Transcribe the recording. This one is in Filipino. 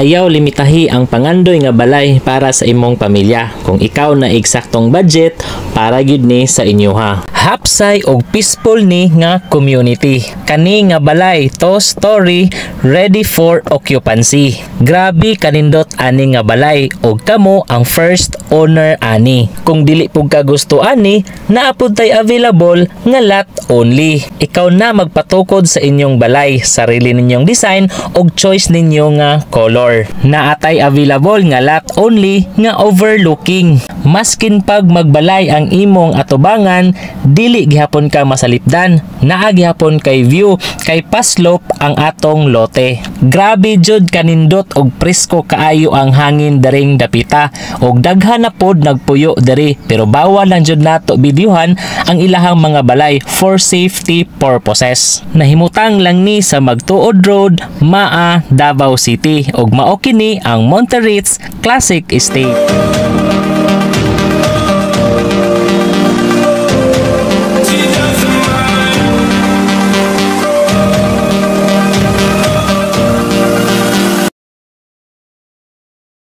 ayaw limitahi ang pangandoy nga balay para sa imong pamilya kung ikaw na eksaktong budget para gyud ni sa inyo ha. Hapsay og peaceful ni nga community. Kani nga balay 2-story ready for occupancy. Grabe kanindot ani nga balay og kamo ang first owner ani. Kung dili pug ka gusto ani, naapod tay available nga lot only. Ikaw na magpatukod sa inyong balay, sarili ninyong design og choice ninyo nga color. Naatay available nga lot only nga overlooking. Maskin pag magbalay ang imong atubangan, dili gihapon ka masalipdan. Naa gihapon kay view kay paslope ang atong lote. Grabe jud kanindot og presko kaayo ang hangin daring dapita og daghan na pod nagpuyo diri, pero bawal lang jud nato bidyuhan ang ilahang mga balay for safety purposes. Nahimutang lang ni sa Magtuod Road, Maa, Davao City og mao kini ang Monterey Classic Estate.